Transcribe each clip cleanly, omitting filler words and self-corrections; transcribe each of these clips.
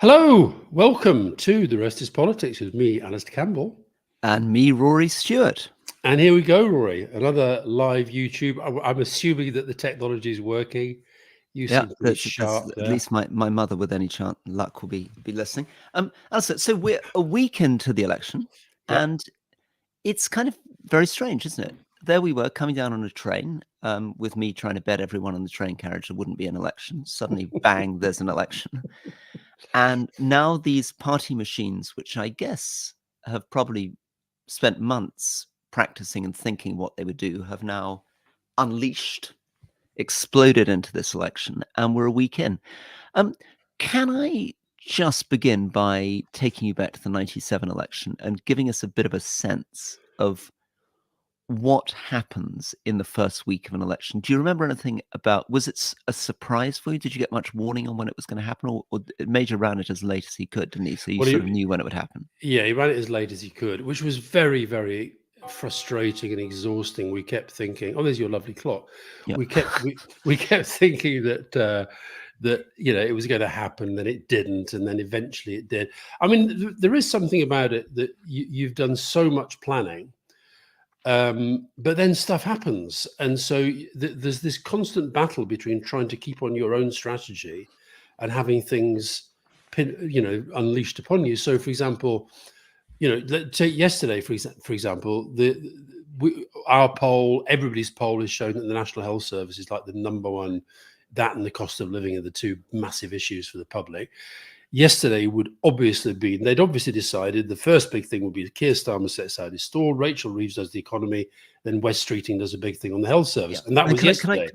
Hello, welcome to The Rest is Politics with me, Alastair Campbell. And me, Rory Stewart. And here we go, Rory, another live YouTube. I'm assuming that the technology is working. You seem pretty sharp there. At least my mother, with any chance luck, will be listening. Alastair, so we're a week into the election, and it's kind of very strange, isn't it? There we were coming down on a train, with me trying to bet everyone on the train carriage there wouldn't be an election. Suddenly, bang, there's an election. And now these party machines, which I guess have probably spent months practicing and thinking what they would do, have now unleashed, exploded into this election, and we're a week in. Can I just begin by taking you back to the 97 election and giving us a bit of a sense of what happens in the first week of an election? Do you remember anything about, was it a surprise for you? Did you get much warning on when it was going to happen, or Major ran it as late as he could, didn't he? So you sort of knew when it would happen. Yeah, he ran it as late as he could, which was very, very frustrating and exhausting. We kept thinking, oh, there's your lovely clock. Yeah. We kept thinking that it was going to happen, then it didn't, and then eventually it did. I mean, there is something about it that you've done so much planning. But then stuff happens. And so there's this constant battle between trying to keep on your own strategy and having things, unleashed upon you. So, for example, take yesterday, for example, our poll, everybody's poll has shown that the National Health Service is like the number one, that and the cost of living are the two massive issues for the public. Yesterday would obviously be, they'd obviously decided the first big thing would be Keir Starmer sets out his stall, Rachel Reeves does the economy, then Wes Streeting does a big thing on the health service. Yeah. And that was yesterday.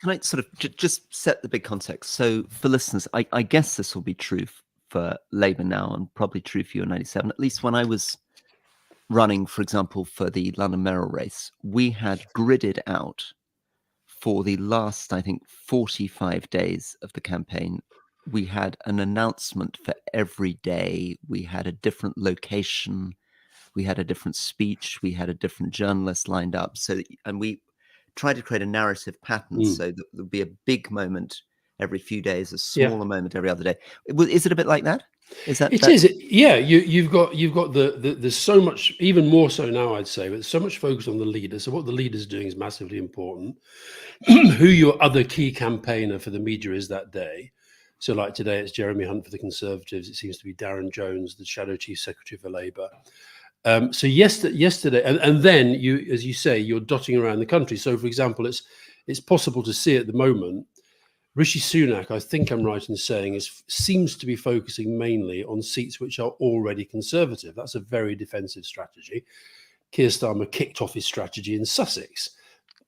Can I sort of just set the big context? So for listeners, I guess this will be true for Labour now and probably true for you in 97. At least when I was running, for example, for the London mayoral race, we had gridded out for the last, I think, 45 days of the campaign. We had an announcement for every day. We had a different location. We had a different speech. We had a different journalist lined up. And we tried to create a narrative pattern so that there would be a big moment every few days, a smaller moment every other day. Is it a bit like that? Is. Yeah. You've got there's so much, even more so now, I'd say, but so much focus on the leader. So what the leader's doing is massively important. Who your other key campaigner for the media is that day. So like today, it's Jeremy Hunt for the Conservatives. It seems to be Darren Jones, the Shadow Chief Secretary for Labour. So yesterday, and then you, as you say, you're dotting around the country. So for example, it's possible to see at the moment, Rishi Sunak, I think I'm right in saying, seems to be focusing mainly on seats which are already Conservative. That's a very defensive strategy. Keir Starmer kicked off his strategy in Sussex,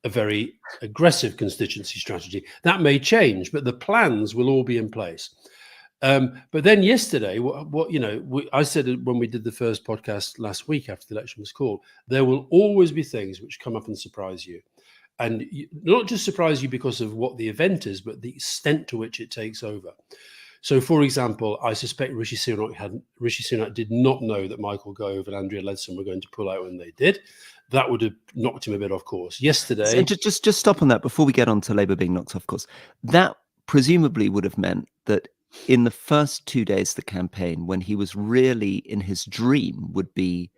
a very aggressive constituency strategy. That may change, but the plans will all be in place. But then yesterday, I said when we did the first podcast last week after the election was called, there will always be things which come up and surprise you. And not just surprise you because of what the event is, but the extent to which it takes over. So, for example, I suspect Rishi Sunak did not know that Michael Gove and Andrea Leadsom were going to pull out when they did. That would have knocked him a bit off course. Yesterday... So just stop on that before we get on to Labour being knocked off course. That presumably would have meant that in the first 2 days of the campaign, when he was really in his dream, would be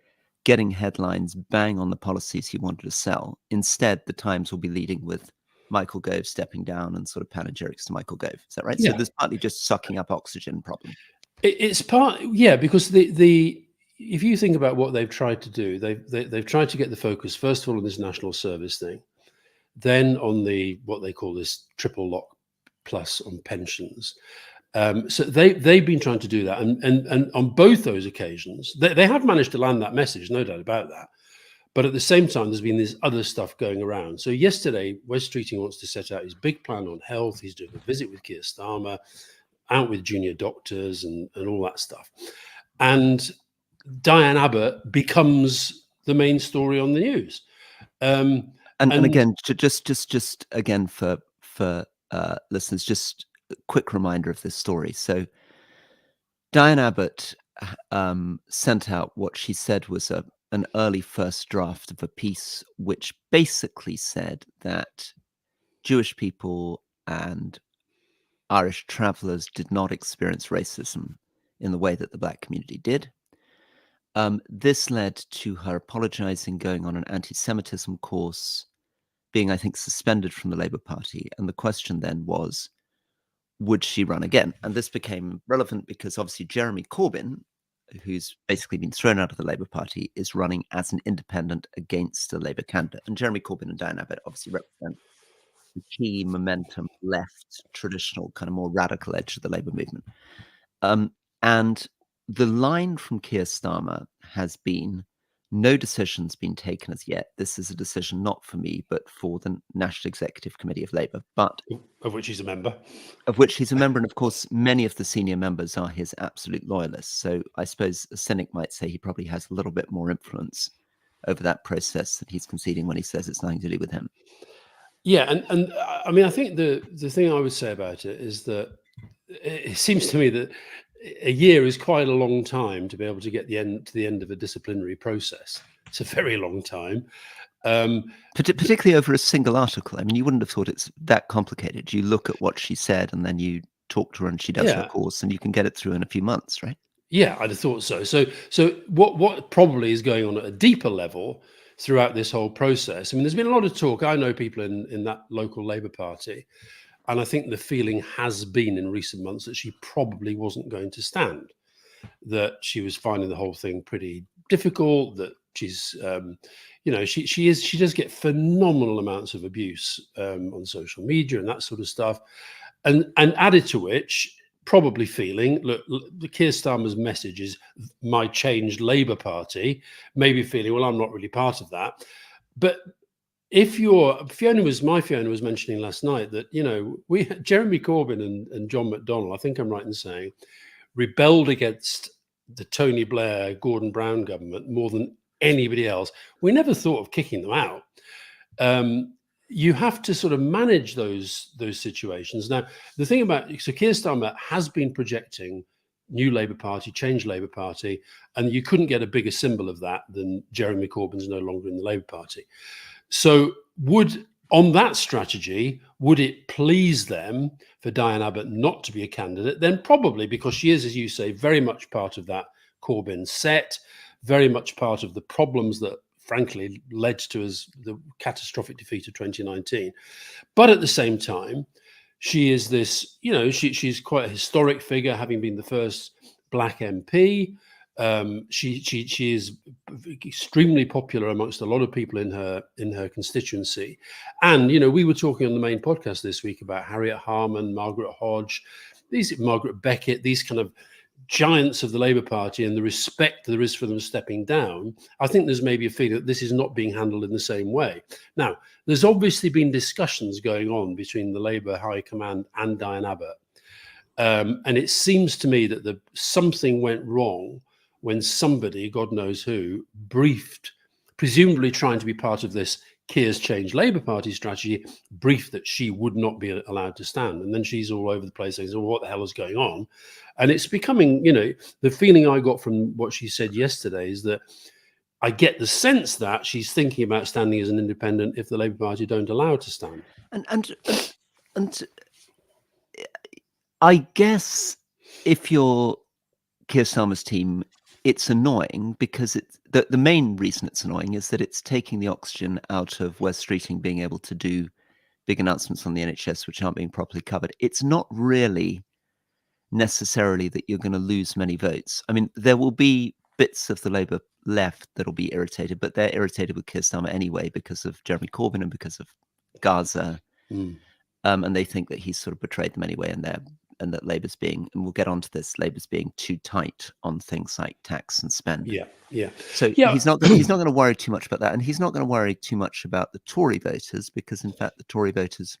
getting headlines, bang on the policies he wanted to sell. Instead, the Times will be leading with Michael Gove stepping down and sort of panegyrics to Michael Gove. Is that right? Yeah. So there's partly just sucking up oxygen problem. It's part, yeah, because if you think about what they've tried to do, they've tried to get the focus, first of all, on this national service thing, then on what they call this triple lock plus on pensions. So they've been trying to do that. And on both those occasions, they have managed to land that message, no doubt about that. But at the same time, there's been this other stuff going around. So yesterday, Wes Streeting wants to set out his big plan on health. He's doing a visit with Keir Starmer, out with junior doctors and all that stuff. And Diane Abbott becomes the main story on the news. And again, just again for listeners, just a quick reminder of this story. So Diane Abbott sent out what she said was an early first draft of a piece which basically said that Jewish people and Irish travellers did not experience racism in the way that the black community did. This led to her apologizing, going on an anti-Semitism course, being, I think, suspended from the Labour Party. And the question then was, would she run again? And this became relevant because obviously Jeremy Corbyn, who's basically been thrown out of the Labour Party, is running as an independent against a Labour candidate. And Jeremy Corbyn and Diane Abbott obviously represent the key momentum left, traditional, kind of more radical edge of the Labour movement. And the line from Keir Starmer has been, no decision's been taken as yet. This is a decision not for me, but for the National Executive Committee of Labour, but of which he's a member. Of which he's a member, and of course, many of the senior members are his absolute loyalists. So I suppose a cynic might say he probably has a little bit more influence over that process that he's conceding when he says it's nothing to do with him. Yeah, and I mean, I think the thing I would say about it is that it seems to me that a year is quite a long time to be able to get to the end of a disciplinary process. It's a very long time. Particularly over a single article. I mean, you wouldn't have thought it's that complicated. You look at what she said and then you talk to her and she does her course and you can get it through in a few months, right? Yeah, I'd have thought so. So what probably is going on at a deeper level throughout this whole process? I mean, there's been a lot of talk. I know people in that local Labour Party, and I think the feeling has been in recent months that she probably wasn't going to stand, that she was finding the whole thing pretty difficult, that she's, she does get phenomenal amounts of abuse on social media and that sort of stuff. And added to which, probably feeling, look, the Keir Starmer's message is my changed Labour Party, maybe feeling, well, I'm not really part of that. But if my Fiona was mentioning last night that, Jeremy Corbyn and John McDonnell, I think I'm right in saying, rebelled against the Tony Blair, Gordon Brown government more than anybody else. We never thought of kicking them out. You have to sort of manage those situations. Now, the thing about Keir Starmer has been projecting new Labour Party, changed Labour Party, and you couldn't get a bigger symbol of that than Jeremy Corbyn's no longer in the Labour Party. So on that strategy, would it please them for Diane Abbott not to be a candidate? Then probably, because she is, as you say, very much part of that Corbyn set, very much part of the problems that frankly led to the catastrophic defeat of 2019. But at the same time, she is this, she's quite a historic figure, having been the first black MP. She is extremely popular amongst a lot of people in her constituency. And, we were talking on the main podcast this week about Harriet Harman, Margaret Hodge, Margaret Beckett, these kind of giants of the Labour Party, and the respect there is for them stepping down. I think there's maybe a feeling that this is not being handled in the same way. Now, there's obviously been discussions going on between the Labour High Command and Diane Abbott. And it seems to me that something went wrong when somebody, God knows who, briefed, presumably trying to be part of this Keir's Change Labour Party strategy, briefed that she would not be allowed to stand. And then she's all over the place saying, well, what the hell is going on? And it's becoming, the feeling I got from what she said yesterday is that I get the sense that she's thinking about standing as an independent if the Labour Party don't allow her to stand. And I guess if you're Keir Starmer's team, it's annoying because the main reason it's annoying is that it's taking the oxygen out of Wes Streeting being able to do big announcements on the NHS which aren't being properly covered. It's not really necessarily that you're going to lose many votes. I mean, there will be bits of the Labour left that'll be irritated, but they're irritated with Keir Starmer anyway because of Jeremy Corbyn and because of Gaza. And they think that he's sort of betrayed them anyway, and that Labour's being, and we'll get onto this, Labour's being too tight on things like tax and spend. Yeah. So he's not going to worry too much about that, and he's not going to worry too much about the Tory voters because, in fact, the Tory voters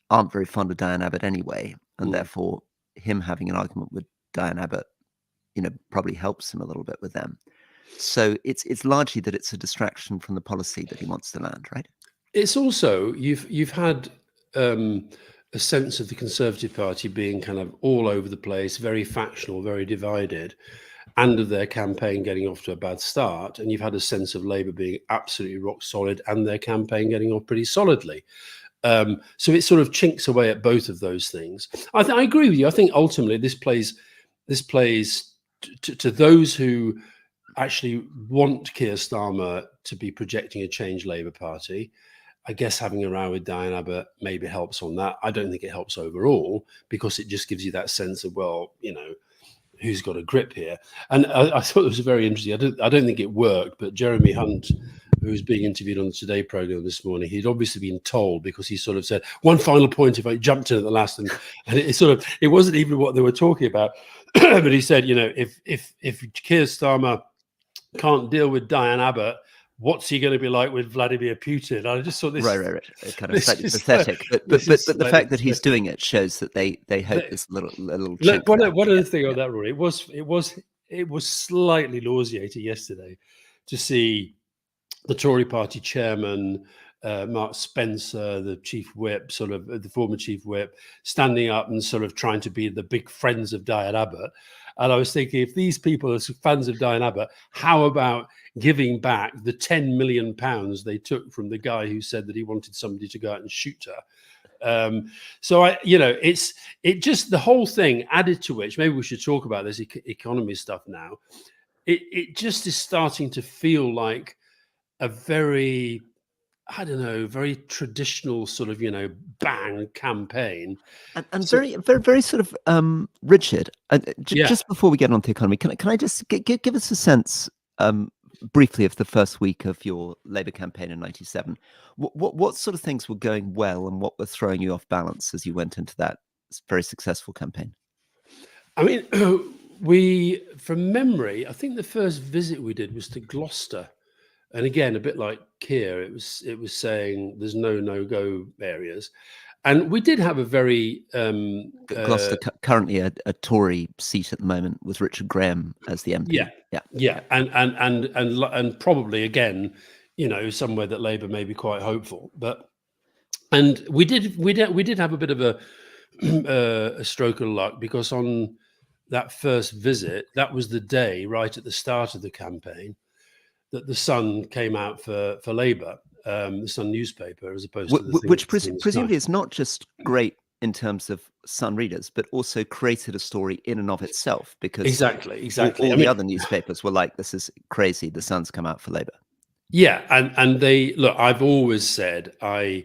aren't very fond of Diane Abbott anyway, and therefore him having an argument with Diane Abbott, probably helps him a little bit with them. So it's largely that it's a distraction from the policy that he wants to land, right? It's also you've had a sense of the Conservative Party being kind of all over the place, very factional, very divided, and of their campaign getting off to a bad start. And you've had a sense of Labour being absolutely rock solid and their campaign getting off pretty solidly. So it sort of chinks away at both of those things. I agree with you. I think ultimately this plays this plays to those who actually want Keir Starmer to be projecting a changed Labour Party. I guess having a row with Diane Abbott maybe helps on that. I don't think it helps overall, because it just gives you that sense of, well, who's got a grip here. And I thought it was very interesting. I don't think it worked, but Jeremy Hunt, who was being interviewed on the Today programme this morning, he'd obviously been told, because he sort of said, one final point, if I jumped in at the last, and it wasn't even what they were talking about. But he said, if Keir Starmer can't deal with Diane Abbott, what's he going to be like with Vladimir Putin? I just thought this right. Kind of slightly pathetic, but the fact that he's doing it shows that they hope this little chink. One other thing on that, Rory, it was slightly nauseating yesterday to see the Tory party chairman, Mark Spencer, the chief whip, the former chief whip, standing up and sort of trying to be the big friends of Diane Abbott. And I was thinking, if these people are fans of Diane Abbott, how about giving back the £10 million they took from the guy who said that he wanted somebody to go out and shoot her? So it just, the whole thing added to which, maybe we should talk about this economy stuff now. It just is starting to feel like a very, I don't know, very traditional sort of, bang campaign. And very, very, very sort of, Richard, just before we get on to the economy, can I just give us a sense briefly of the first week of your Labour campaign in '97? What sort of things were going well and what were throwing you off balance as you went into that very successful campaign? I mean, from memory, I think the first visit we did was to Gloucester. And again, a bit like Keir, it was saying there's no-go areas. And we did have a very... Gloucester, currently a Tory seat at the moment, with Richard Graham as the MP. Yeah. And probably, again, somewhere that Labour may be quite hopeful. And we did have a bit of a stroke of luck, because on that first visit, that was the day right at the start of the campaign that the Sun came out for Labour, the Sun newspaper, as opposed to which presumably is not just great in terms of Sun readers, but also created a story in and of itself, because exactly. All the other newspapers were like, "This is crazy. The Sun's come out for Labour." Yeah, and they look. I've always said I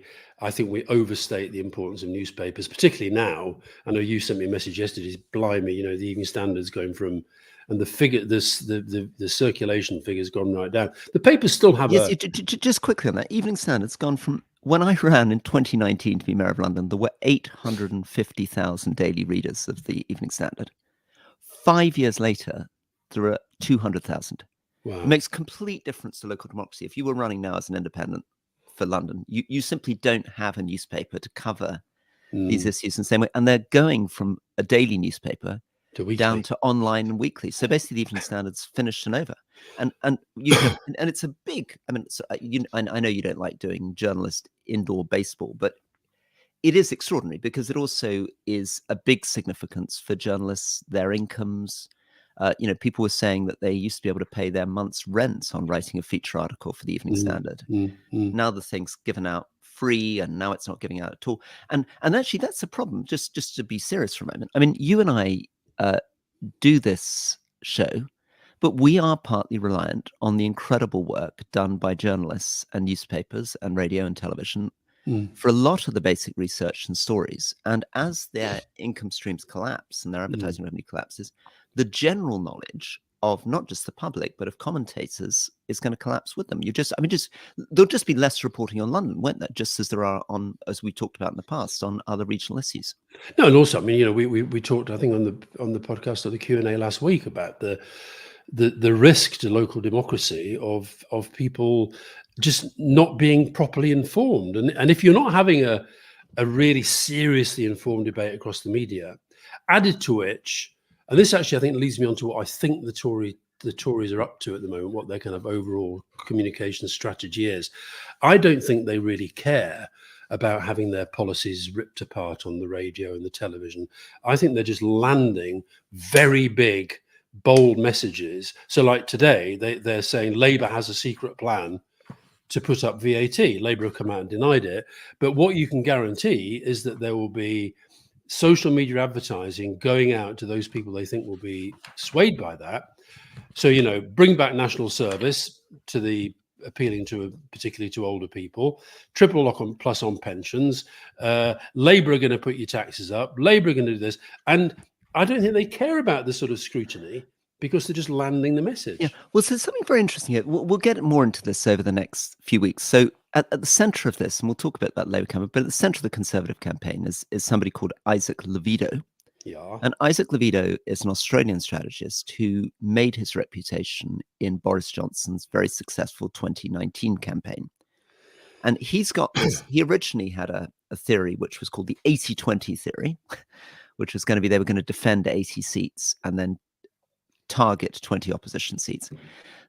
think we overstate the importance of newspapers, particularly now. I know you sent me a message yesterday. Blimey, the Evening Standard's going from. And the figure, the circulation figure's gone right down. The papers still have just quickly on that. Evening Standard's gone from, when I ran in 2019 to be Mayor of London, there were 850,000 daily readers of the Evening Standard. 5 years later, there are 200,000. Wow. It makes complete difference to local democracy. If you were running now as an independent for London, you simply don't have a newspaper to cover these issues in the same way. And they're going from a daily newspaper down to online and weekly. So basically, the Evening Standard's finished and over. And and it's a big. I mean, I know you don't like doing journalist indoor baseball, but it is extraordinary, because it also is a big significance for journalists, their incomes. People were saying that they used to be able to pay their month's rent on writing a feature article for the Evening Standard. Now the thing's given out free, and now it's not giving out at all. And actually, that's a problem. Just to be serious for a moment. I mean, you and I do this show, but we are partly reliant on the incredible work done by journalists and newspapers and radio and television for a lot of the basic research and stories. And as their income streams collapse and their advertising revenue collapses, the general knowledge of not just the public, but of commentators is going to collapse with them. There'll just be less reporting on London, won't there? Just as there are as we talked about in the past, on other regional issues. No, and also, I mean, we talked, I think, on the podcast or the Q&A last week about the risk to local democracy of people just not being properly informed. And if you're not having a really seriously informed debate across the media, added to which, and this actually, I think, leads me on to what I think the Tories are up to at the moment, what their kind of overall communication strategy is. I don't think they really care about having their policies ripped apart on the radio and the television. I think they're just landing very big, bold messages. So like today, they're saying Labour has a secret plan to put up VAT. Labour have come out and denied it. But what you can guarantee is that there will be social media advertising going out to those people they think will be swayed by that. So, you know, bring back national service to the appealing to particularly to older people, triple lock on plus on pensions, Labour are going to put your taxes up, Labour are going to do this. And I don't think they care about this sort of scrutiny because they're just landing the message. Yeah. Well, so something very interesting here. We'll get more into this over the next few weeks. So at the center of this, and we'll talk a bit about Labour campaign, but at the center of the Conservative campaign is somebody called Isaac Levido. Yeah. And Isaac Levido is an Australian strategist who made his reputation in Boris Johnson's very successful 2019 campaign. And he's got this, he originally had a theory which was called the 80-20 theory, which was going to be they were going to defend 80 seats and then target 20 opposition seats.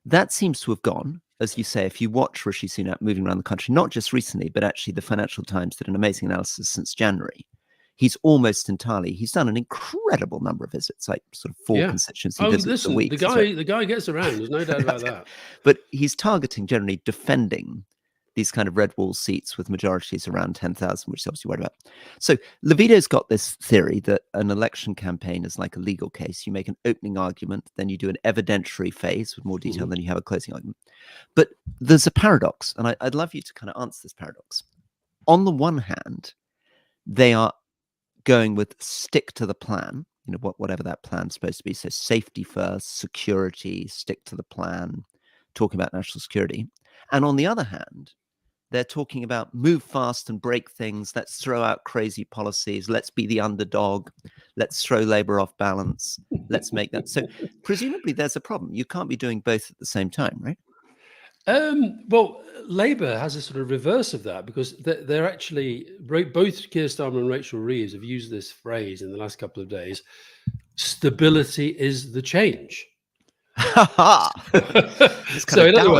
That seems to have gone. As you say, if you watch Rishi Sunak moving around the country, not just recently, but actually the Financial Times did an amazing analysis since January. He's almost entirely, he's done an incredible number of visits, like sort of 4 constituency visits a week. The guy gets around, there's no doubt about that. But he's targeting, generally defending these kind of red wall seats with majorities around 10,000, which is obviously worried about. So Levido's got this theory that an election campaign is like a legal case. You make an opening argument, then you do an evidentiary phase with more detail, then you have a closing argument. But there's a paradox, and I'd love you to kind of answer this paradox. On the one hand, they are going with stick to the plan, you know, whatever that plan's supposed to be. So safety first, security, stick to the plan, talking about national security. And on the other hand, they're talking about move fast and break things. Let's throw out crazy policies. Let's be the underdog. Let's throw Labour off balance. Let's make that. So presumably there's a problem. You can't be doing both at the same time, right? Well, Labour has a sort of reverse of that because they're actually, both Keir Starmer and Rachel Reeves have used this phrase in the last couple of days, stability is the change. So in other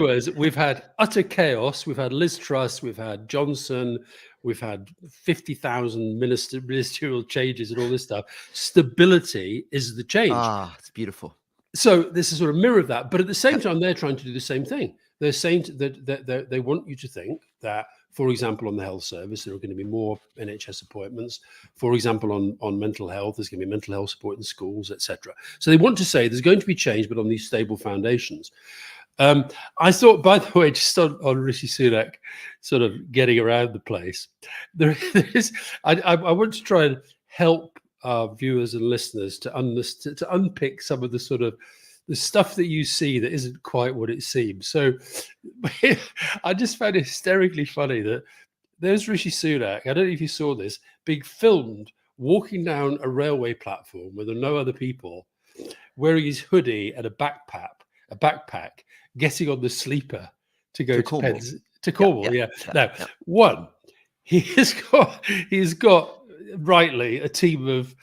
words, we've had utter chaos. We've had Liz Truss, we've had Johnson, we've had 50,000 ministerial changes and all this stuff. Stability is the change. Ah, it's beautiful. So this is sort of mirror of that, but at the same time, they're trying to do the same thing. They're saying that they want you to think that, for example, on the health service, there are going to be more NHS appointments. For example, on mental health, there's going to be mental health support in schools, etc. So they want to say there's going to be change, but on these stable foundations. I thought, by the way, just on Rishi Sunak sort of getting around the place, there is. I want to try and help our viewers and listeners to unpick some of the sort of the stuff that you see that isn't quite what it seems. So I just found it hysterically funny that there's Rishi Sunak, I don't know if you saw this, being filmed walking down a railway platform where there are no other people, wearing his hoodie and a backpack, getting on the sleeper to go to Cornwall. Now, one, he's got rightly a team of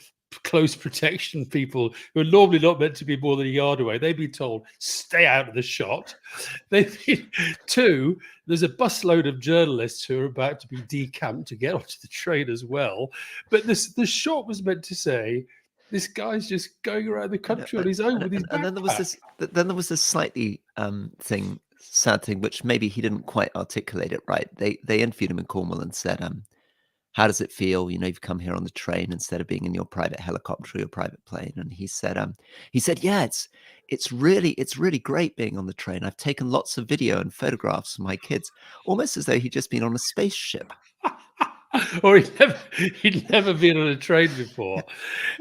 close protection people who are normally not meant to be more than a yard away. They've been told, stay out of the shot. Two, there's a busload of journalists who are about to be decamped to get onto the train as well. But the shot was meant to say, this guy's just going around the country on his own with his backpack. And then there was this slightly sad thing, which maybe he didn't quite articulate it right. They interviewed him in Cornwall and said, how does it feel? You know, you've come here on the train instead of being in your private helicopter or your private plane. And he said, yeah, it's really great being on the train. I've taken lots of video and photographs of my kids, almost as though he'd just been on a spaceship. Or he'd never been on a train before.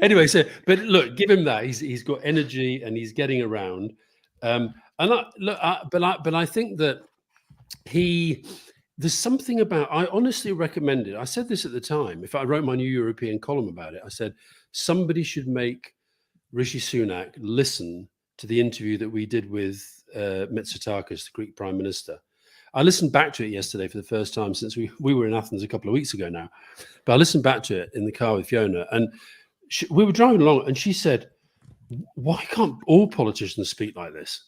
Anyway, but look, give him that. He's got energy and he's getting around. But I think that there's something about, I honestly recommend it. I said this at the time. If I wrote my new European column about it, I said, somebody should make Rishi Sunak listen to the interview that we did with Mitsotakis, the Greek Prime Minister. I listened back to it yesterday for the first time since we were in Athens a couple of weeks ago now. But I listened back to it in the car with Fiona, and we were driving along, and she said, why can't all politicians speak like this?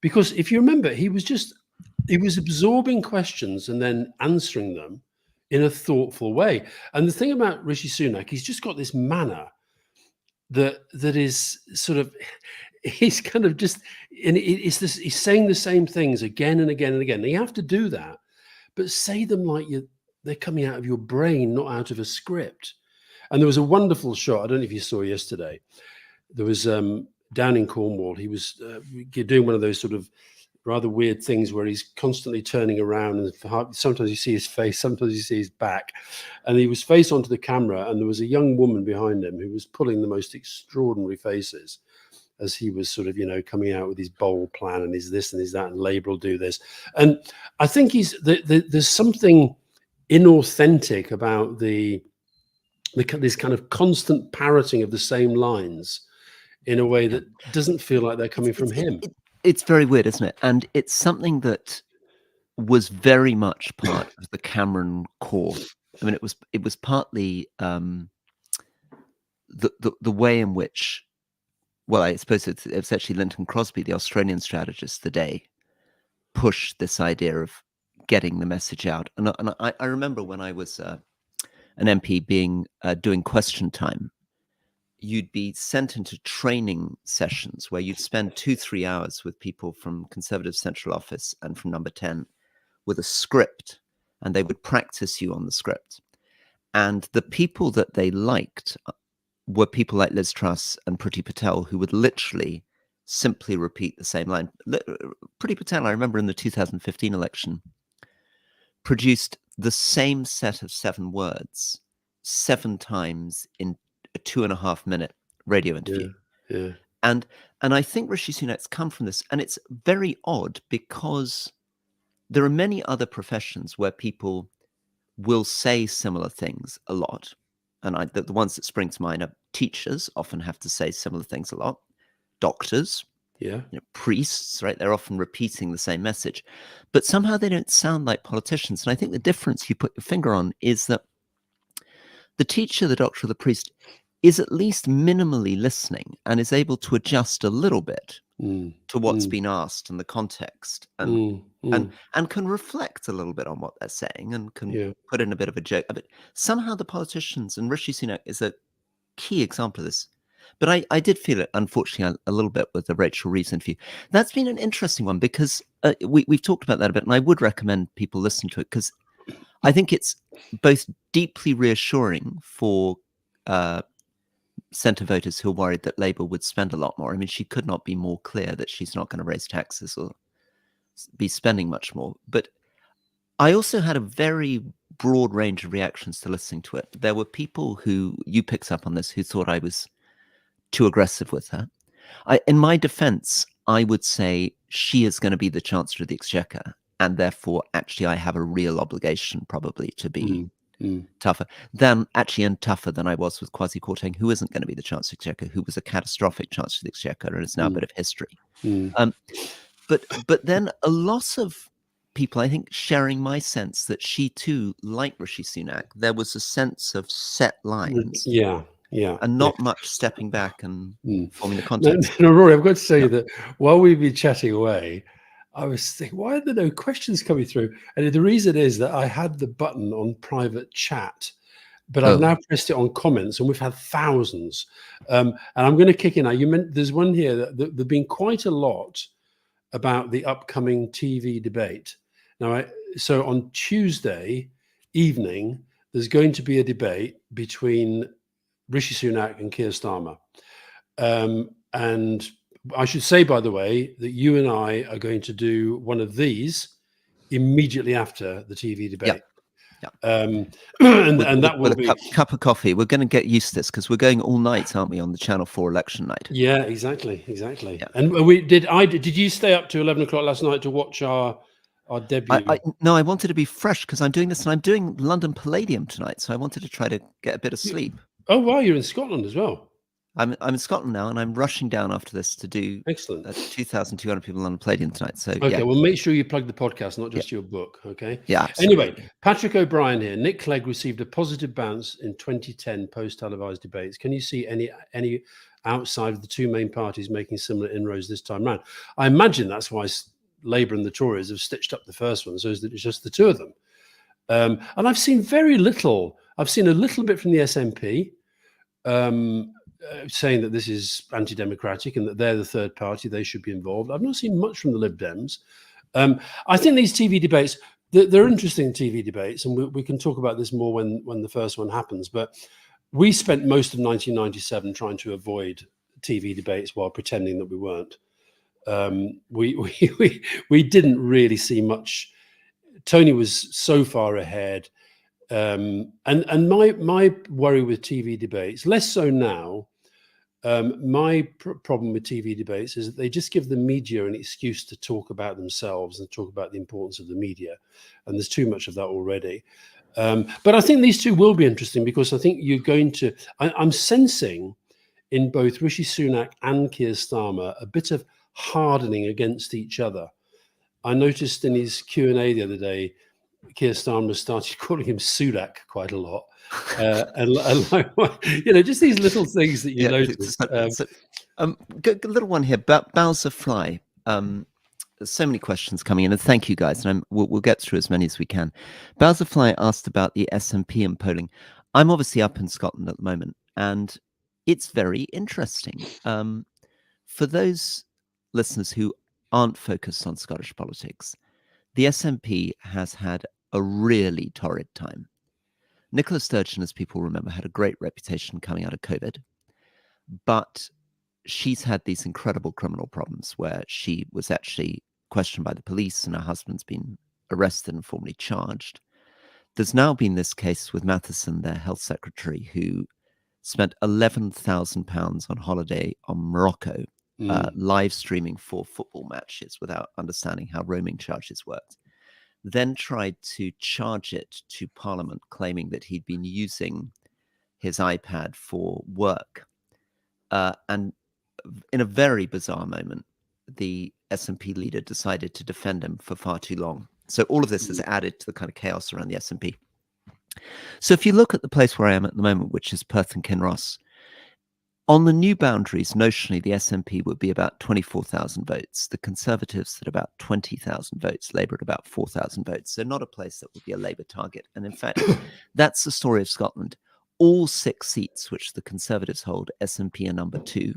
Because if you remember, he was absorbing questions and then answering them in a thoughtful way. And the thing about Rishi Sunak, he's just got this manner that is sort of, he's kind of just, and he's saying the same things again and again and again. And you have to do that, but say them like they're coming out of your brain, not out of a script. And there was a wonderful shot. I don't know if you saw yesterday. There was down in Cornwall. He was doing one of those sort of rather weird things where he's constantly turning around, and sometimes you see his face, sometimes you see his back, and he was face onto the camera, and there was a young woman behind him who was pulling the most extraordinary faces as he was sort of, coming out with his bold plan and his this and his that, and Labour will do this. And I think there's something inauthentic about this kind of constant parroting of the same lines in a way that doesn't feel like they're coming from him. It's very weird, isn't it? And it's something that was very much part of the Cameron core. I mean, it was partly the way in which, well, I suppose it's actually Linton Crosby, the Australian strategist, the day pushed this idea of getting the message out. And I remember when I was an MP doing question time, you'd be sent into training sessions where you'd spend 2-3 hours with people from Conservative Central Office and from Number 10 with a script, and they would practice you on the script. And the people that they liked were people like Liz Truss and Priti Patel, who would literally simply repeat the same line. Priti Patel, I remember in the 2015 election, produced the same set of 7 words 7 times in a 2.5-minute radio interview. Yeah. And I think Rishi Sunak's come from this, and it's very odd because there are many other professions where people will say similar things a lot. And the ones that spring to mind are teachers often have to say similar things a lot. Doctors, priests, right? They're often repeating the same message, but somehow they don't sound like politicians. And I think the difference you put your finger on is that the teacher, the doctor, the priest is at least minimally listening and is able to adjust a little bit to what's been asked and the context, and can reflect a little bit on what they're saying and can put in a bit of a joke. But somehow the politicians, and Rishi Sunak is a key example of this. But I did feel it, unfortunately, a little bit with the Rachel Reeves interview. That's been an interesting one because we've talked about that a bit, and I would recommend people listen to it because I think it's both deeply reassuring for centre voters who are worried that Labour would spend a lot more. I mean, she could not be more clear that she's not going to raise taxes or be spending much more. But I also had a very broad range of reactions to listening to it. There were people who, you picked up on this, who thought I was too aggressive with her. In my defence, I would say she is going to be the Chancellor of the Exchequer, and therefore, actually, I have a real obligation probably to be tougher than tougher than I was with Kwasi Kwarteng, who isn't going to be the Chancellor of the Exchequer, who was a catastrophic Chancellor of the Exchequer and is now a bit of history. But then a lot of people, I think, sharing my sense that she too, like Rishi Sunak, there was a sense of set lines. And not much stepping back and forming the context. No, Rory, I've got to say that while we've been chatting away, I was thinking, why are there no questions coming through? And the reason is that I had the button on private chat, but I've now pressed it on comments, and we've had thousands. And I'm going to kick in now. There's one here that there've been quite a lot about the upcoming TV debate. Now, so on Tuesday evening, there's going to be a debate between Rishi Sunak and Keir Starmer. And I should say, by the way, that you and I are going to do one of these immediately after the TV debate. And that will be a cup of coffee. We're going to get used to this because we're going all night, aren't we, on the Channel 4 election night? Yeah, exactly. Yeah. And did you stay up to 11 o'clock last night to watch our debut? No, I wanted to be fresh because I'm doing this, and I'm doing London Palladium tonight, so I wanted to try to get a bit of sleep. Oh, wow, you're in Scotland as well. I'm in Scotland now, and I'm rushing down after this to do 2,200 people on the Palladium tonight. So well, make sure you plug the podcast, not just your book. Okay. Yeah. Absolutely. Anyway, Patrick O'Brien here. Nick Clegg received a positive bounce in 2010 post-televised debates. Can you see any outside of the two main parties making similar inroads this time round? I imagine that's why Labour and the Tories have stitched up the first one, so that it's just the two of them. And I've seen very little. I've seen a little bit from the SNP. Saying that this is anti-democratic and that they're the third party, they should be involved. I've not seen much from the Lib Dems. I think these TV debates, they're interesting TV debates, and we can talk about this more when the first one happens. But we spent most of 1997 trying to avoid TV debates while pretending that we weren't. We didn't really see much. Tony was so far ahead. And my worry with TV debates, less so now. My problem with TV debates is that they just give the media an excuse to talk about themselves and talk about the importance of the media, and there's too much of that already. But I think these two will be interesting, because I think you're going to. I'm sensing in both Rishi Sunak and Keir Starmer a bit of hardening against each other. I noticed in his Q&A the other day, Keir Starmer started calling him Sudak quite a lot. And just these little things that you notice. A little one here, Bowser Fly. There's so many questions coming in, and thank you guys, and we'll get through as many as we can. Bowser Fly asked about the SNP and polling. I'm obviously up in Scotland at the moment, and it's very interesting. For those listeners who aren't focused on Scottish politics, the SNP has had a really torrid time. Nicola Sturgeon, as people remember, had a great reputation coming out of COVID, but she's had these incredible criminal problems where she was actually questioned by the police and her husband's been arrested and formally charged. There's now been this case with Matheson, their health secretary, who spent £11,000 on holiday on Morocco, live streaming 4 football matches without understanding how roaming charges worked. Then tried to charge it to Parliament, claiming that he'd been using his iPad for work. And in a very bizarre moment, the SNP leader decided to defend him for far too long. So all of this has added to the kind of chaos around the SNP. So if you look at the place where I am at the moment, which is Perth and Kinross, on the new boundaries, notionally, the SNP would be about 24,000 votes. The Conservatives at about 20,000 votes, Labour at about 4,000 votes. So not a place that would be a Labour target. And in fact, that's the story of Scotland. All 6 seats which the Conservatives hold, SNP are number 2.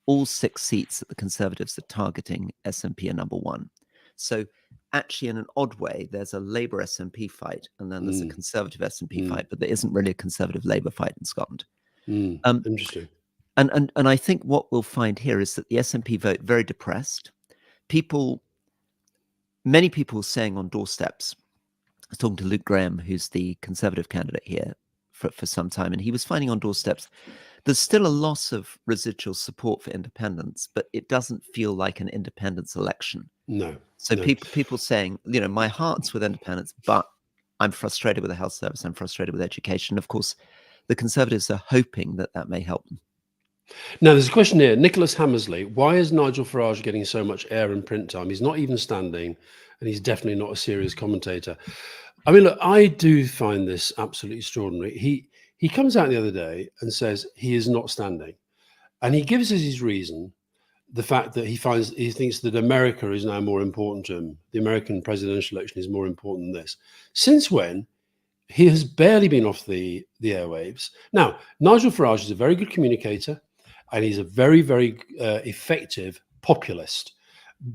All 6 seats that the Conservatives are targeting, SNP are number 1. So actually, in an odd way, there's a Labour SNP fight, and then there's a Conservative SNP fight, but there isn't really a Conservative Labour fight in Scotland. Interesting. And I think what we'll find here is that the SNP vote very depressed. Many people saying on doorsteps. I was talking to Luke Graham, who's the Conservative candidate here for some time, and he was finding on doorsteps there's still a loss of residual support for independence, but it doesn't feel like an independence election. No. So people saying, my heart's with independence, but I'm frustrated with the health service, I'm frustrated with education. Of course, the Conservatives are hoping that may help them. Now, there's a question here. Nicholas Hammersley, why is Nigel Farage getting so much air and print time? He's not even standing, and he's definitely not a serious commentator. I mean, look, I do find this absolutely extraordinary. He comes out the other day and says he is not standing, and he gives us his reason, the fact that he thinks that America is now more important to him. The American presidential election is more important than this. Since when? He has barely been off the airwaves. Now, Nigel Farage is a very good communicator, and he's a very, very effective populist,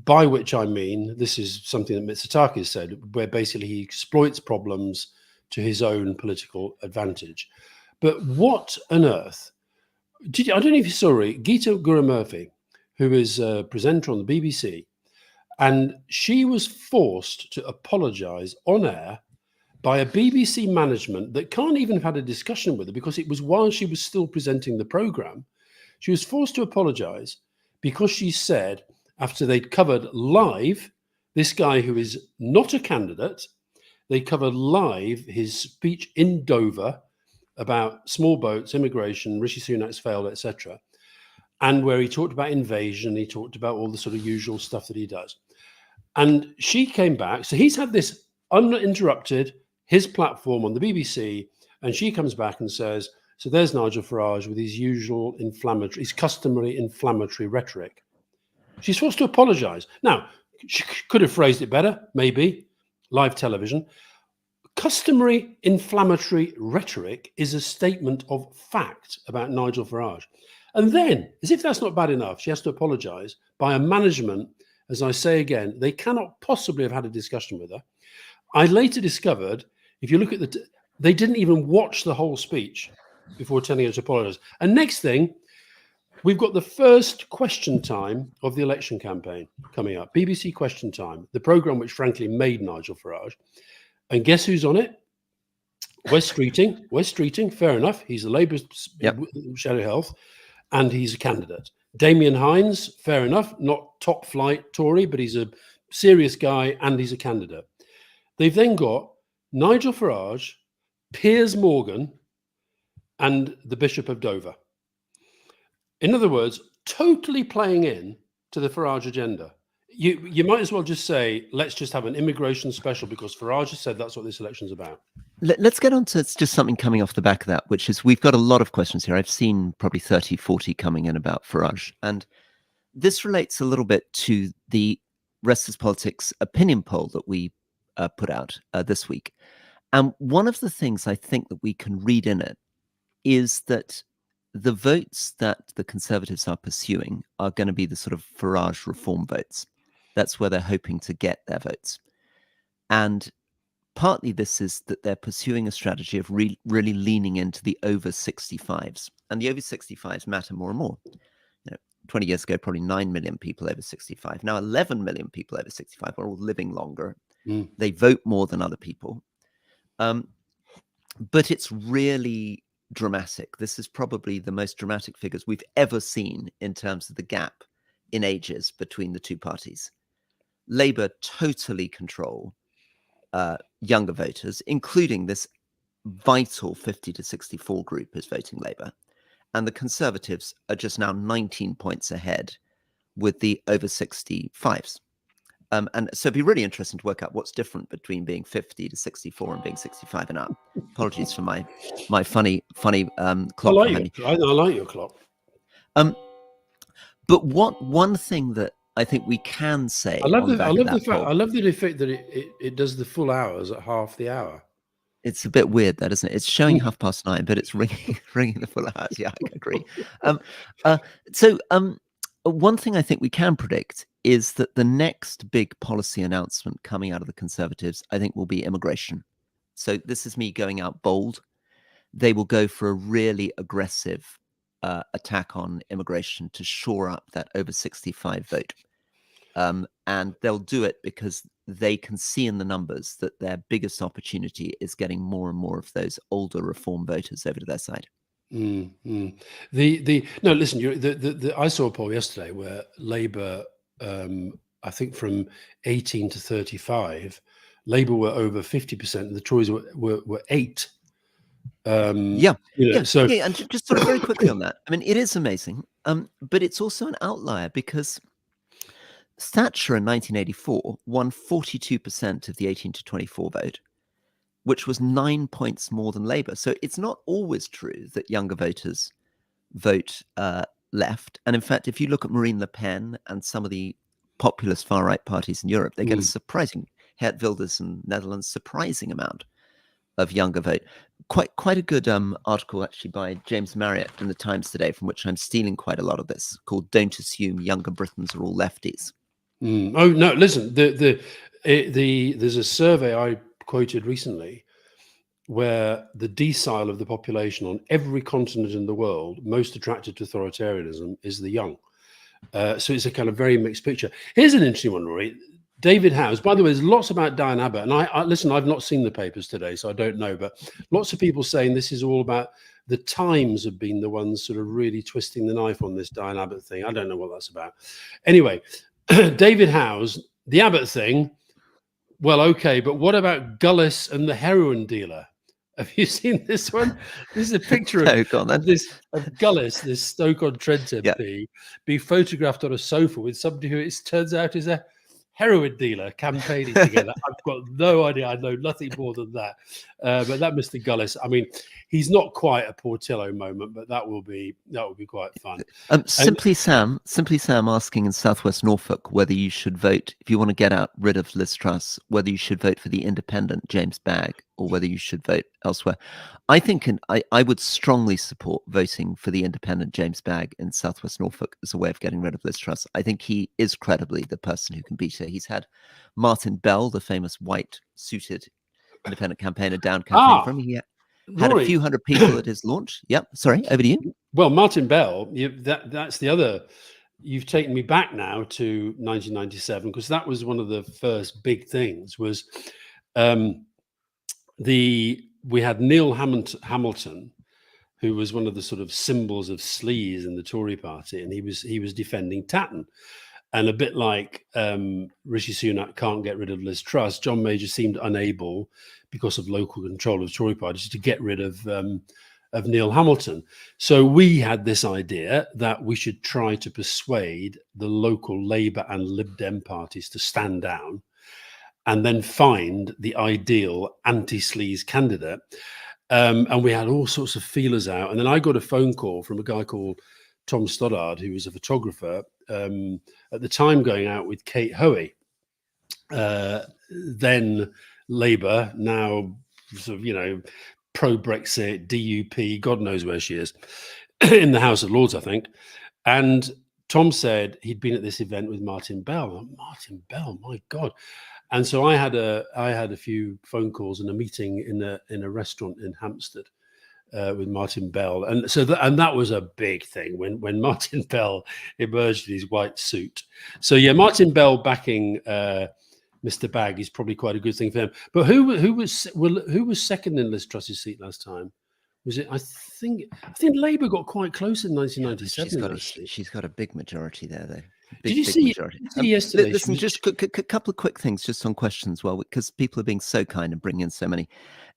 by which I mean, this is something that Mitsotakis said, where basically he exploits problems to his own political advantage. But what on earth? I don't know if you saw it, Geeta Gurumurthy, who is a presenter on the BBC, and she was forced to apologise on air by a BBC management that can't even have had a discussion with her, because it was while she was still presenting the programme. She was forced to apologise because she said, after they'd covered live this guy who is not a candidate, they covered live his speech in Dover about small boats, immigration, Rishi Sunak's failed, etc., and where he talked about invasion, he talked about all the sort of usual stuff that he does. And she came back. So he's had this uninterrupted, his platform on the BBC, and she comes back and says, so there's Nigel Farage with his usual his customary inflammatory rhetoric. She's forced to apologise. Now, she could have phrased it better, maybe, live television. Customary inflammatory rhetoric is a statement of fact about Nigel Farage. And then, as if that's not bad enough, she has to apologise by a management, as I say again, they cannot possibly have had a discussion with her. I later discovered, if you look at they didn't even watch the whole speech. before telling her to apologise. And next thing, we've got the first question time of the election campaign coming up. BBC Question Time, the programme which frankly made Nigel Farage. And guess who's on it? Wes Streeting, fair enough. He's the Labour Shadow Health, and he's a candidate. Damien Hines, fair enough, not top flight Tory, but he's a serious guy and he's a candidate. They've then got Nigel Farage, Piers Morgan, and the Bishop of Dover. In other words, totally playing in to the Farage agenda. You might as well just say, let's just have an immigration special because Farage has said that's what this election's about. Let's get on to just something coming off the back of that, which is we've got a lot of questions here. I've seen probably 30, 40 coming in about Farage. And this relates a little bit to the Restless Politics opinion poll that we put out this week. And one of the things I think that we can read in it is that the votes that the Conservatives are pursuing are going to be the sort of Farage reform votes. That's where they're hoping to get their votes. And partly this is that they're pursuing a strategy of really leaning into the over 65s. And the over 65s matter more and more. 20 years ago, probably 9 million people over 65. Now 11 million people over 65 are all living longer. They vote more than other people. But it's really dramatic. This is probably the most dramatic figures we've ever seen in terms of the gap in ages between the two parties. Labour totally control younger voters, including this vital 50 to 64 group is voting Labour. And the Conservatives are just now 19 points ahead with the over 65s. And so it'd be really interesting to work out what's different between being 50 to 64 and being 65 and up. Apologies for my funny clock. I like your clock. But one thing that I think we can say, I love the effect that it does the full hours at half the hour. It's a bit weird, that isn't it? It's showing 9:30, but it's ringing the full hours. Yeah, I agree. So one thing I think we can predict is that the next big policy announcement coming out of the Conservatives, I think, will be immigration. So this is me going out bold. They will go for a really aggressive attack on immigration to shore up that over 65 vote. And they'll do it because they can see in the numbers that their biggest opportunity is getting more and more of those older reform voters over to their side. No, listen. I saw a poll yesterday where Labour, I think from 18 to 35, Labour were over 50%, and the Tories were 8. So and just sort of very quickly on that. I mean, it is amazing, but it's also an outlier because Thatcher in 1984 won 42% of the 18 to 24 vote, which was 9 points more than Labour. So it's not always true that younger voters vote left. And in fact, if you look at Marine Le Pen and some of the populist far-right parties in Europe, they get a surprising, Geert Wilders in Netherlands, surprising amount of younger vote. Quite a good article actually by James Marriott in the Times today, from which I'm stealing quite a lot of this, called "Don't Assume Younger Britons Are All Lefties." Oh no! Listen, there's a survey I quoted recently where the decile of the population on every continent in the world most attracted to authoritarianism is the young. So it's a kind of very mixed picture. Here's an interesting one, Rory. David Howes. By the way, there's lots about Diane Abbott, and I listen. I've not seen the papers today, so I don't know. But lots of people saying this is all about the Times have been the ones sort of really twisting the knife on this Diane Abbott thing. I don't know what that's about. Anyway. David Howes, the Abbott thing, well, okay, but what about Gullis and the heroin dealer? Have you seen this one? This is a picture of Gullis, this Stoke-on-Trent MP, being photographed on a sofa with somebody who it turns out is a heroin dealer campaigning together. I've got no idea. I know nothing more than that. But that Mr. Gullis, I mean, he's not quite a Portillo moment, but that will be quite fun. Simply Sam asking in Southwest Norfolk whether you should vote, if you want to get rid of Liz Truss, whether you should vote for the independent James Bagg or whether you should vote elsewhere. I think I would strongly support voting for the independent James Bagg in Southwest Norfolk as a way of getting rid of Liz Truss. I think he is credibly the person who can beat her. He's had Martin Bell, the famous white suited independent campaigner, down campaigning for him. had a Rory, few hundred people at his launch. Yep. Sorry, over to you. well, Martin Bell, that's the other. You've taken me back now to 1997 because that was one of the first big things. Was we had Neil Hamilton, who was one of the sort of symbols of sleaze in the Tory party, and he was defending Tatton. And a bit like Rishi Sunak can't get rid of Liz Truss, John Major seemed unable, because of local control of Tory parties, to get rid of Neil Hamilton. So we had this idea that we should try to persuade the local Labour and Lib Dem parties to stand down and then find the ideal anti-sleaze candidate. And we had all sorts of feelers out. And then I got a phone call from a guy called Tom Stoddard, who was a photographer, at the time going out with Kate Hoey, then Labour, now sort of, pro-Brexit, DUP, God knows where she is, in the House of Lords, I think. And Tom said he'd been at this event with Martin Bell. Martin Bell, my God. And so I had a few phone calls and a meeting in a restaurant in Hampstead with Martin Bell, and so that was a big thing when Martin Bell emerged in his white suit. So yeah, Martin Bell backing Mr. Bagg is probably quite a good thing for him. But who was second in Liz Truss's seat last time? Was it? I think Labour got quite close in 1997. She's got a big majority there, though. Did you see yesterday? Listen, just a couple of quick things, just on questions, well, because people are being so kind and bringing in so many.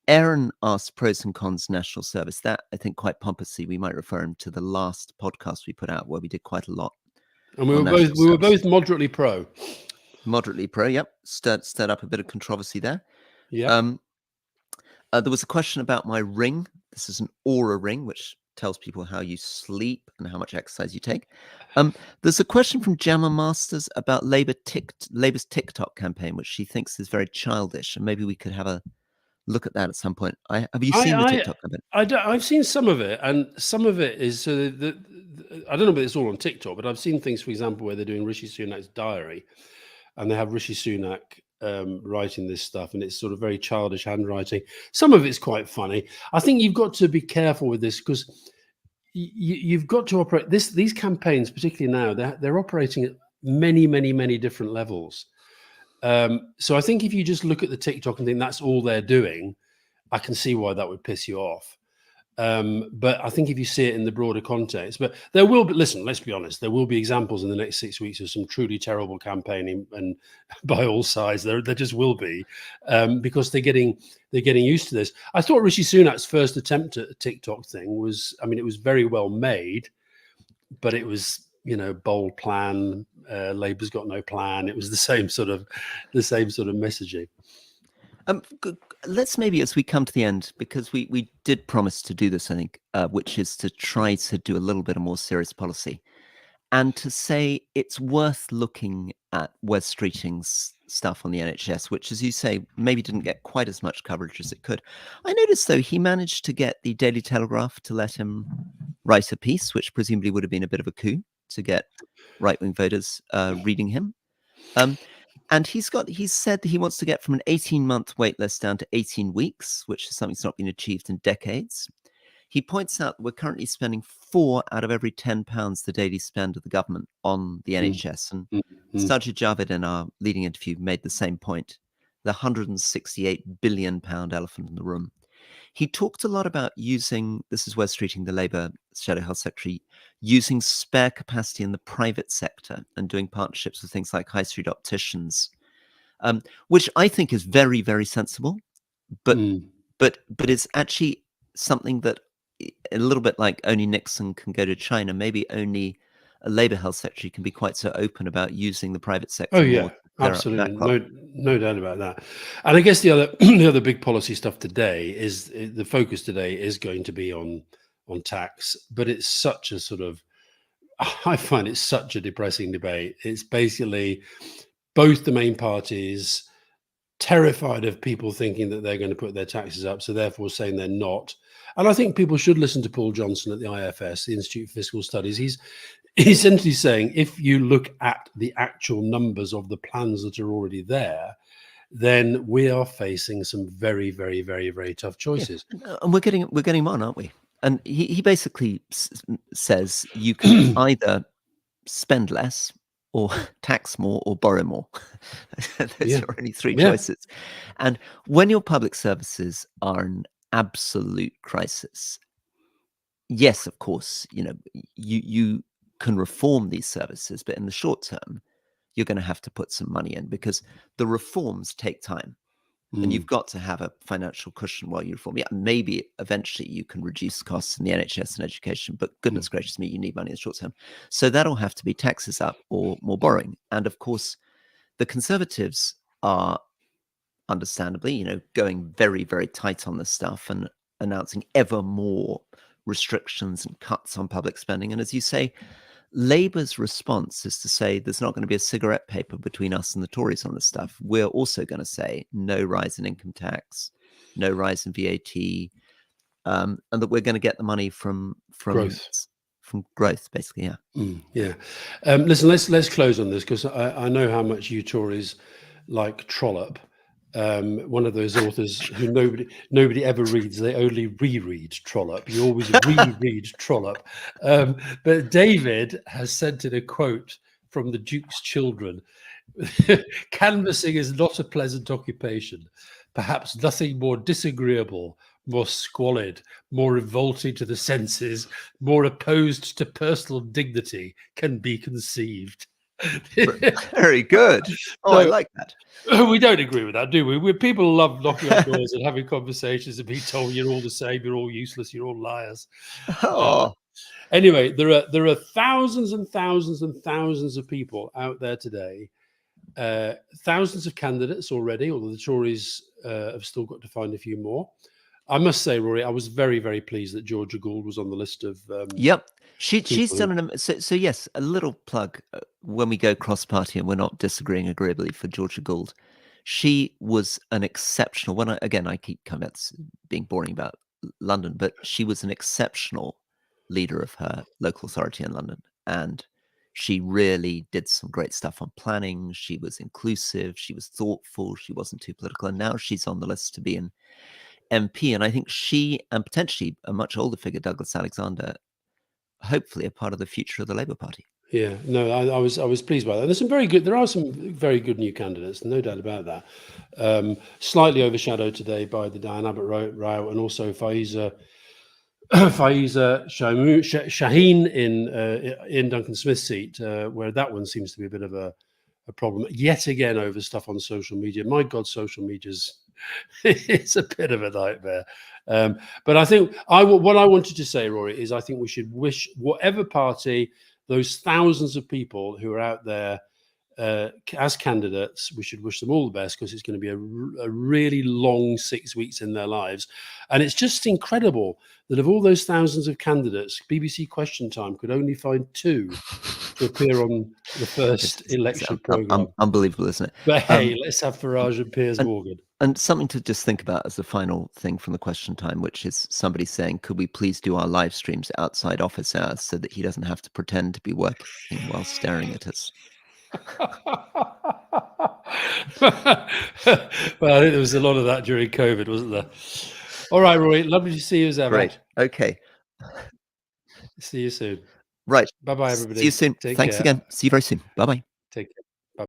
Aaron asked pros and cons national service. That, I think, quite pompously, we might refer him to the last podcast we put out where we did quite a lot. And we were both moderately pro. Moderately pro, yep. Stirred up a bit of controversy there. Yeah. There was a question about my ring. This is an Aura ring, which tells people how you sleep and how much exercise you take. There's a question from Jammer Masters about Labour's TikTok campaign, which she thinks is very childish, and maybe we could have a look at that at some point. Have you seen the TikTok campaign? I've seen some of it, and some of it is I don't know, but it's all on TikTok. But I've seen things, for example, where they're doing Rishi Sunak's diary, and they have Rishi Sunak writing this stuff, and it's sort of very childish handwriting. Some of it's quite funny. I think you've got to be careful with this because you've got to operate these campaigns, particularly now. They're operating at many different levels. So I think if you just look at the TikTok and think that's all they're doing, I can see why that would piss you off. But I think if you see it in the broader context, but there will be, listen, let's be honest, there will be examples in the next 6 weeks of some truly terrible campaigning, and by all sides, there just will be, because they're getting used to this. I thought Rishi Sunak's first attempt at a TikTok thing was, it was very well made, but it was, bold plan. Labour's got no plan. It was the same sort of messaging. Let's maybe, as we come to the end, because we did promise to do this, I think, which is to try to do a little bit of more serious policy, and to say it's worth looking at Wes Streeting's stuff on the NHS, which, as you say, maybe didn't get quite as much coverage as it could. I noticed, though, he managed to get the Daily Telegraph to let him write a piece, which presumably would have been a bit of a coup to get right-wing voters reading him. And he's said that he wants to get from an 18-month wait list down to 18 weeks, which is something that's not been achieved in decades. He points out that we're currently spending 4 out of every 10 pounds the daily spend of the government on the NHS. And Sajid Javid, in our leading interview, made the same point, the £168 billion elephant in the room. He talked a lot about using, this is Wes Streeting, the Labour Shadow Health Secretary, using spare capacity in the private sector and doing partnerships with things like high street opticians, which I think is very, very sensible, but it's actually something that, a little bit like only Nixon can go to China, maybe only a Labour Health Secretary can be quite so open about using the private sector. Oh yeah, absolutely, no doubt about that. And I guess the other big policy stuff today is the focus today is going to be on tax, but it's such a sort of, I find it such a depressing debate. It's basically both the main parties terrified of people thinking that they're going to put their taxes up, so therefore saying they're not. And I think people should listen to Paul Johnson at the IFS, the Institute for Fiscal Studies. He's essentially saying if you look at the actual numbers of the plans that are already there, then we are facing some very, very, very, very tough choices. Yeah. And we're getting him on, aren't we? And he basically says you can either spend less or tax more or borrow more. Those are only three choices. And when your public services are an absolute crisis, yes, of course, you can reform these services, but in the short term, you're going to have to put some money in because the reforms take time. And you've got to have a financial cushion while you reform. Yeah, maybe eventually you can reduce costs in the NHS and education, but goodness gracious me, you need money in the short term. So that'll have to be taxes up or more borrowing. And of course, the Conservatives are understandably, going very, very tight on this stuff and announcing ever more restrictions and cuts on public spending. And as you say, Labour's response is to say there's not going to be a cigarette paper between us and the Tories on this stuff. We're also going to say no rise in income tax, no rise in VAT, and that we're going to get the money from growth, basically. Yeah. Listen, let's close on this because I know how much you Tories like Trollope. One of those authors who nobody ever reads. They only reread Trollope. You always reread Trollope. But David has sent in a quote from the Duke's Children. Canvassing is not a pleasant occupation. Perhaps nothing more disagreeable, more squalid, more revolting to the senses, more opposed to personal dignity can be conceived. Very good. Oh, I like that. We don't agree with that, do we? People love knocking on doors and having conversations and being told you're all the same, you're all useless, you're all liars. Anyway, there are thousands and thousands and thousands of people out there today, thousands of candidates already, although the Tories have still got to find a few more. I must say, Rory, I was very, very pleased that Georgia Gould was on the list of. Yep, she's done so yes, a little plug when we go cross-party and we're not disagreeing agreeably for Georgia Gould. She was an exceptional. I keep coming back to being boring about London, but she was an exceptional leader of her local authority in London, and she really did some great stuff on planning. She was inclusive, she was thoughtful, she wasn't too political, and now she's on the list to be an MP. And I think she and potentially a much older figure, Douglas Alexander, hopefully a part of the future of the Labour Party. Yeah, no, I was pleased by that. There are some very good new candidates, no doubt about that. Slightly overshadowed today by the Diane Abbott row and also Faiza Shaheen in Duncan Smith's seat, where that one seems to be a bit of a problem yet again over stuff on social media. My God, social media's it's a bit of a nightmare. But I think what I wanted to say, Rory, is I think we should wish whatever party those thousands of people who are out there as candidates, we should wish them all the best because it's going to be a really long 6 weeks in their lives. And it's just incredible that of all those thousands of candidates, BBC Question Time could only find 2 to appear on the first election programme. Unbelievable, isn't it? But hey, let's have Farage and Piers Morgan. And something to just think about as a final thing from the Question Time, which is somebody saying, could we please do our live streams outside office hours so that he doesn't have to pretend to be working while staring at us? Well, I think there was a lot of that during COVID, wasn't there? All right, Roy, lovely to see you as ever. Great. Okay. See you soon. Right. Bye-bye, everybody. See you soon. Thanks again. See you very soon. Bye-bye. Take care.